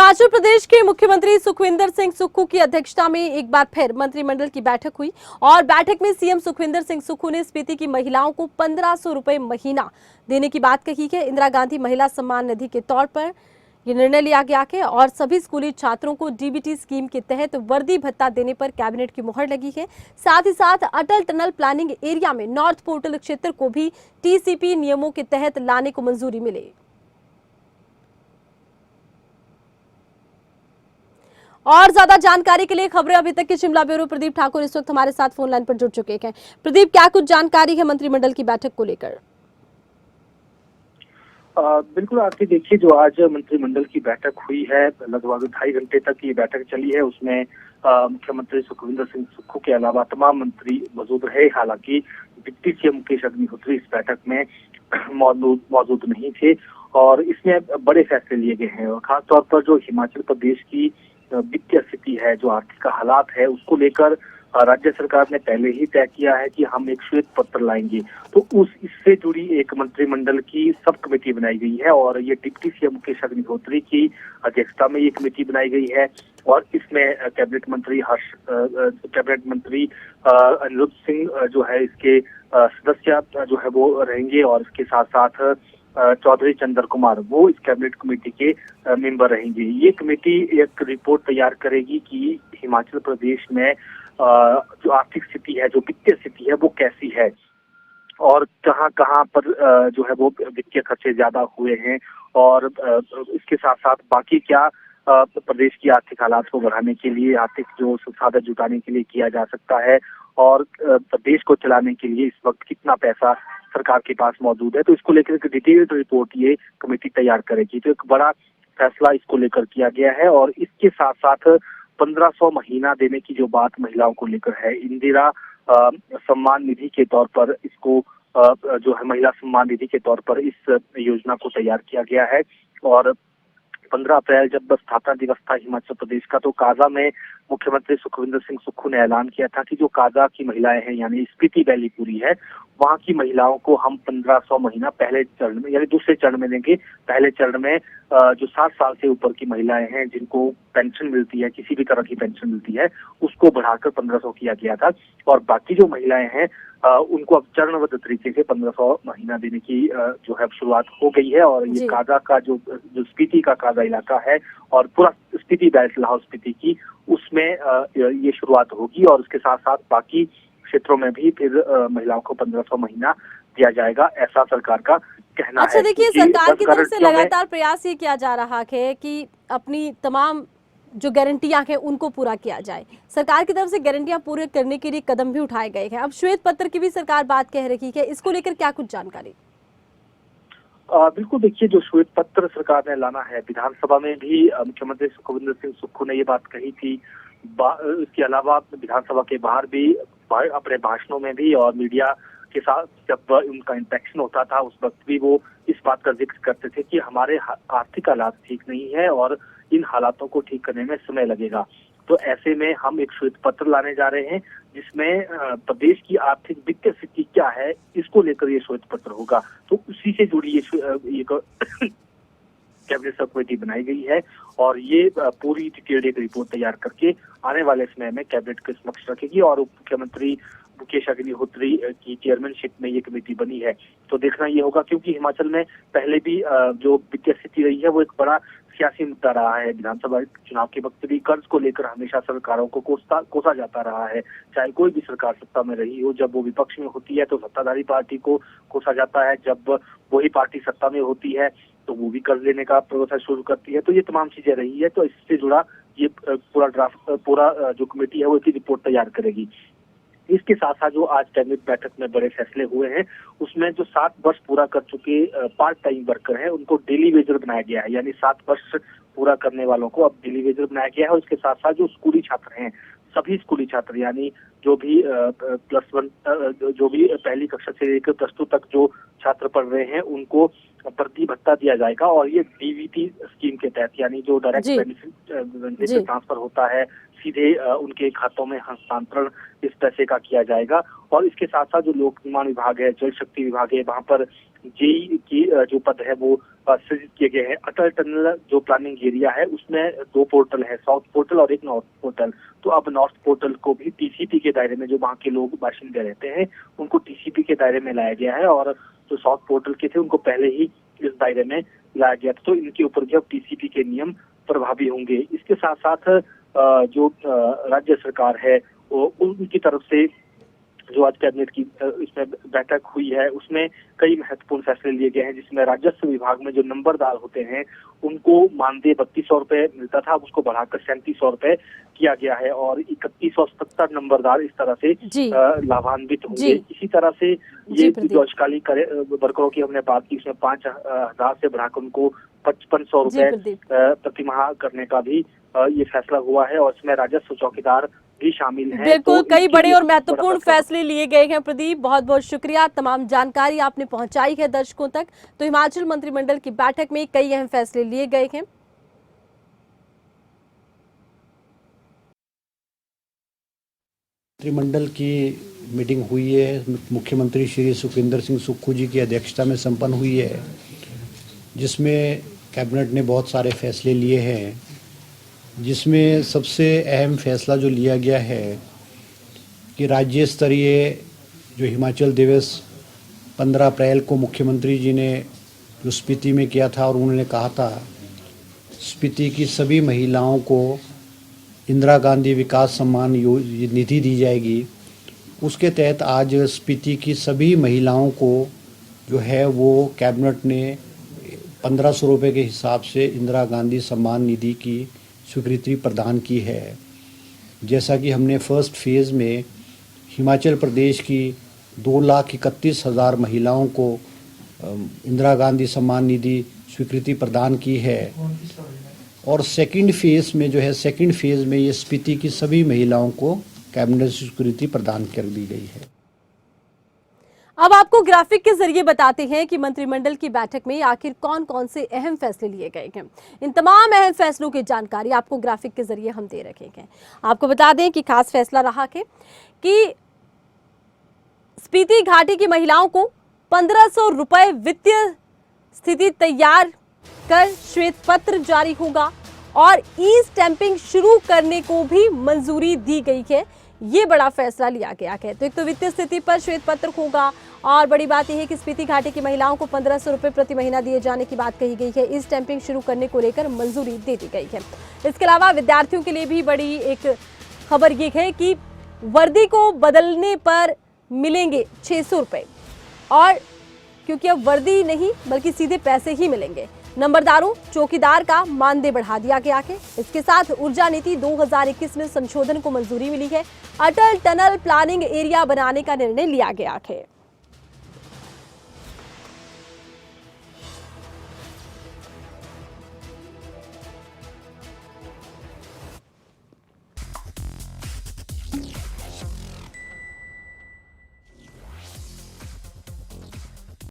हिमाचल प्रदेश के मुख्यमंत्री सुखविंदर सिंह सुक्खू की अध्यक्षता में एक बार फिर मंत्रिमंडल की बैठक हुई और बैठक में सीएम सुखविंदर सिंह सुक्खू ने स्पीति की महिलाओं को 1500 रुपए महीना देने की बात कही है। इंदिरा गांधी महिला सम्मान निधि के तौर पर यह निर्णय लिया गया है और सभी स्कूली छात्रों को डीबीटी स्कीम के तहत वर्दी भत्ता देने पर कैबिनेट की मुहर लगी है। साथ ही साथ अटल टनल प्लानिंग एरिया में नॉर्थ पोर्टल क्षेत्र को भी टीसीपी नियमों के तहत लाने को मंजूरी मिली। और ज्यादा जानकारी के लिए खबरें अभी तक के शिमला ब्यूरो प्रदीप ठाकुर इस वक्त हमारे साथ फोन लाइन पर जुड़ चुके हैं। प्रदीप, क्या कुछ जानकारी है मंत्रिमंडल की बैठक को लेकर? बिल्कुल आरती, देखिए जो आज मंत्रिमंडल की बैठक हुई है, लगभग 2.5 घंटे तक ये बैठक चली है। उसमें मुख्यमंत्री सुखविंदर सिंह सुक्खू के अलावा तमाम मंत्री मौजूद रहे। हालांकि डिप्टी सीएम मुकेश अग्निहोत्री इस बैठक में मौजूद नहीं थे और इसमें बड़े फैसले लिए गए हैं। और खासतौर पर जो हिमाचल प्रदेश की वित्तीय स्थिति है, जो आर्थिक हालात है, उसको लेकर राज्य सरकार ने पहले ही तय किया है कि हम एक श्वेत पत्र लाएंगे। तो इससे जुड़ी एक मंत्रिमंडल की सब कमेटी बनाई गई है और ये डिप्टी सीएम मुकेश अग्निहोत्री की अध्यक्षता में ये कमेटी बनाई गई है। और इसमें कैबिनेट मंत्री अनिरुद्ध सिंह जो है इसके सदस्य जो है वो रहेंगे और इसके साथ साथ चौधरी चंद्र कुमार वो इस कैबिनेट कमेटी के मेंबर रहेंगे। ये कमेटी एक रिपोर्ट तैयार करेगी कि हिमाचल प्रदेश में जो आर्थिक स्थिति है, जो वित्तीय स्थिति है, वो कैसी है और कहाँ कहाँ पर जो है वो वित्तीय खर्चे ज्यादा हुए हैं और इसके साथ साथ बाकी क्या प्रदेश की आर्थिक हालात को बढ़ाने के लिए, आर्थिक जो संसाधन जुटाने के लिए किया जा सकता है और प्रदेश को चलाने के लिए इस वक्त कितना पैसा सरकार के पास मौजूद है। तो इसको लेकर एक डिटेल्ड रिपोर्ट ये कमेटी तैयार करेगी। तो एक बड़ा फैसला इसको लेकर किया गया है और इसके साथ साथ 1500 महीना देने की जो बात महिलाओं को लेकर है, इंदिरा सम्मान निधि के तौर पर इसको जो है महिला सम्मान निधि के तौर पर इस योजना को तैयार किया गया है। और 15 अप्रैल जब स्थापना दिवस था हिमाचल प्रदेश का, तो काजा में मुख्यमंत्री सुखविंदर सिंह सुक्खू ने ऐलान किया था कि जो काजा की महिलाएं हैं, यानी स्पीति वैली पूरी है, वहां की महिलाओं को हम 1500 महीना पहले चरण में यानी दूसरे चरण में देंगे। पहले चरण में जो 60 साल से ऊपर की महिलाएं हैं जिनको पेंशन मिलती है, किसी भी तरह की पेंशन मिलती है, उसको बढ़ाकर 1500 किया गया था। और बाकी जो महिलाएं हैं उनको अब चरणबद्ध तरीके से 1500 महीना देने की जो है शुरुआत हो गई है। और ये काजा का जो स्पीति का काजा इलाका है और पूरा स्पीति बेल्ट लाहौल स्पीति की, उसमें ये शुरुआत होगी और उसके साथ साथ बाकी क्षेत्रों में भी फिर महिलाओं को 1500 महीना दिया जाएगा, ऐसा सरकार का कहना है। अच्छा, देखिए सरकार की तरफ से लगातार प्रयास ये किया जा रहा है कि अपनी तमाम जो गारंटियां हैं उनको पूरा किया जाए। सरकार की तरफ से गारंटियां पूरे करने के लिए कदम भी उठाए गए हैं। अब श्वेत पत्र की भी सरकार बात कह रही है, इसको लेकर क्या कुछ जानकारी? बिल्कुल, देखिए जो श्वेत पत्र सरकार ने लाना है, विधानसभा में भी मुख्यमंत्री सुखविंदर सिंह सुक्खू ने ये बात कही थी। इसके अलावा विधानसभा के बाहर भी अपने भाषणों में भी और मीडिया के साथ जब उनका इंटरेक्शन होता था उस वक्त भी वो इस बात का जिक्र करते थे कि हमारे आर्थिक हालात ठीक नहीं है और इन हालातों को ठीक करने में समय लगेगा। तो ऐसे में हम एक श्वेत पत्र लाने जा रहे हैं जिसमें प्रदेश की आर्थिक वित्तीय स्थिति क्या है, इसको लेकर ये श्वेत पत्र होगा। तो उसी से जुड़ी ये कैबिनेट सब कमेटी बनाई गई है और ये पूरी डिटेल्ड एक रिपोर्ट तैयार करके आने वाले समय में कैबिनेट के समक्ष रखेगी और मुख्यमंत्री मुकेश अग्निहोत्री की चेयरमैनशिप में ये कमेटी बनी है। तो देखना ये होगा, क्योंकि हिमाचल में पहले भी जो वित्तीय स्थिति रही है वो एक बड़ा सियासी मुद्दा रहा है। विधानसभा चुनाव के वक्त भी कर्ज को लेकर हमेशा सरकारों को कोसा जाता रहा है, चाहे कोई भी सरकार सत्ता में रही हो। जब वो विपक्ष में होती है तो सत्ताधारी पार्टी को कोसा जाता है, जब वही पार्टी सत्ता में होती है तो वो भी कर्ज लेने का प्रोसेस शुरू करती है। तो ये तमाम चीजें रही है। तो इससे जुड़ा ये पूरा जो कमेटी है वो इसकी रिपोर्ट तैयार करेगी। इसके साथ साथ जो आज कैबिनेट बैठक में बड़े फैसले हुए हैं उसमें जो 7 वर्ष पूरा कर चुके पार्ट टाइम वर्कर हैं उनको डेली वेजर बनाया गया है, यानी 7 वर्ष पूरा करने वालों को अब डेली वेजर बनाया गया है। और इसके साथ साथ जो स्कूली छात्र हैं, सभी स्कूली छात्र यानी जो भी +1 जो भी पहली कक्षा से लेकर +2 तक जो छात्र पढ़ रहे हैं उनको वर्दी भत्ता दिया जाएगा। और ये डीबीटी स्कीम के तहत, यानी जो डायरेक्ट बेनिफिट ट्रांसफर होता है, सीधे उनके खातों में हस्तांतरण इस पैसे का किया जाएगा। और इसके साथ साथ जो लोक निर्माण विभाग है, जल शक्ति विभाग है, वहाँ पर जेई की जो पद है वो सृजित किए गए हैं। अटल टनल जो प्लानिंग एरिया है उसमें 2 पोर्टल है, साउथ पोर्टल और एक नॉर्थ पोर्टल। तो अब नॉर्थ पोर्टल को भी टीसीपी के दायरे में, जो वहाँ के लोग बाशिंदे रहते हैं उनको टीसीपी के दायरे में लाया गया है, और जो साउथ पोर्टल के थे उनको पहले ही इस दायरे में लाया गया था। तो इनके ऊपर भी अब टीसीपी के नियम प्रभावी होंगे। इसके साथ साथ जो राज्य सरकार है वो उनकी तरफ से जो आज कैबिनेट की इसमें बैठक हुई है उसमें कई महत्वपूर्ण फैसले लिए गए हैं, जिसमें राजस्व विभाग में जो नंबरदार होते हैं उनको मानदेय 3200 रुपए मिलता था, अब उसको बढ़ाकर 3700 रुपए किया गया है, और 3177 नंबरदार इस तरह से लाभान्वित होंगे। इसी तरह से ये जो अल्पकालिक वर्करों की हमने बात की उसमें 5000 से बढ़ाकर उनको 5500 रुपए प्रतिमाह करने का भी ये फैसला हुआ है, और इसमें राजस्व चौकीदार भी शामिल हैं। बिल्कुल, कई बड़े और महत्वपूर्ण फैसले लिए गए हैं। प्रदीप, बहुत बहुत शुक्रिया, तमाम जानकारी आपने पहुंचाई है दर्शकों तक। तो हिमाचल मंत्रिमंडल की बैठक में कई अहम फैसले लिए गए हैं। मंत्रिमंडल की मीटिंग हुई है, मुख्यमंत्री श्री सुखविंदर सिंह सुक्खू जी की अध्यक्षता में संपन्न हुई है, जिसमें कैबिनेट ने बहुत सारे फैसले लिए हैं, जिसमें सबसे अहम फैसला जो लिया गया है कि राज्य स्तरीय जो हिमाचल दिवस 15 अप्रैल को मुख्यमंत्री जी ने जो स्पीति में किया था, और उन्होंने कहा था स्पीति की सभी महिलाओं को इंदिरा गांधी विकास सम्मान निधि दी जाएगी। उसके तहत आज स्पीति की सभी महिलाओं को जो है वो कैबिनेट ने 1500 रुपये के हिसाब से इंदिरा गांधी सम्मान निधि की स्वीकृति प्रदान की है। जैसा कि हमने फर्स्ट फेज़ में हिमाचल प्रदेश की 2,31,000 महिलाओं को इंदिरा गांधी सम्मान निधि स्वीकृति प्रदान की है, और सेकंड फेज़ में जो है सेकंड फेज़ में ये स्पीति की सभी महिलाओं को कैबिनेट स्वीकृति प्रदान कर दी गई है। अब आपको ग्राफिक के जरिए बताते हैं कि मंत्रिमंडल की बैठक में आखिर कौन कौन से अहम फैसले लिए गए हैं। इन तमाम अहम फैसलों की जानकारी आपको ग्राफिक के जरिए हम दे रखे हैं। आपको बता दें कि खास फैसला रहा है कि स्पीति घाटी की महिलाओं को 1500 रुपए वित्तीय स्थिति तैयार कर श्वेत पत्र जारी होगा, और ई स्टैंपिंग शुरू करने को भी मंजूरी दी गई है। ये बड़ा फैसला लिया गया है। तो एक तो वित्तीय स्थिति पर श्वेत पत्र होगा, और बड़ी बात यह है कि स्पीति घाटी की महिलाओं को 1500 रुपए प्रति महीना दिए जाने की बात कही गई है। ई स्टैंपिंग शुरू करने को लेकर मंजूरी दे दी गई है। इसके अलावा विद्यार्थियों के लिए भी बड़ी एक खबर ये है कि वर्दी को बदलने पर मिलेंगे 600 रुपए, और क्योंकि अब वर्दी नहीं बल्कि सीधे पैसे ही मिलेंगे। नंबरदारों, चौकीदार का मानदेय बढ़ा दिया गया है। इसके साथ ऊर्जा नीति 2021 में संशोधन को मंजूरी मिली है। अटल टनल प्लानिंग एरिया बनाने का निर्णय लिया गया है।